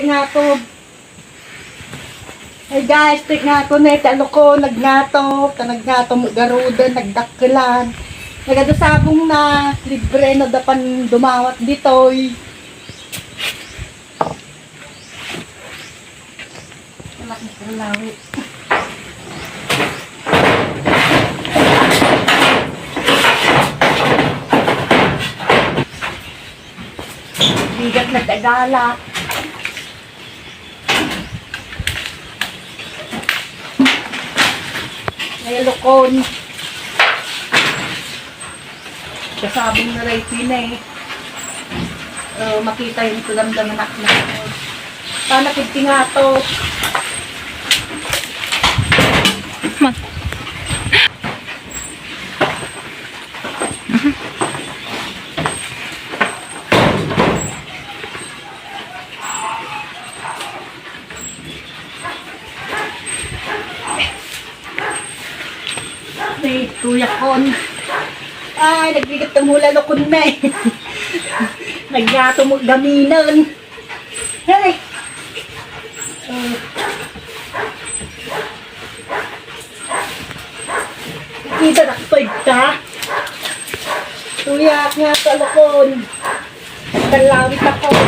nga to. Hey guys, tik nga to net, ano ko, nagngato mo garuda, nagdakkelan. Nagadasabong na, libre na dapan dumawat ditoy. Anak ni Kalawi. Bigat na dagala. May lukon. Kasabing na rin na eh. Makita yung tulamdam anak na. Paano pinti nga to? May tuyakon. Ay, nagbigat ng hula lukon na eh. Naggato mo gaminan. Hey! Kita nakapag ka? Tuyak nga sa lukon. Kalawit ako.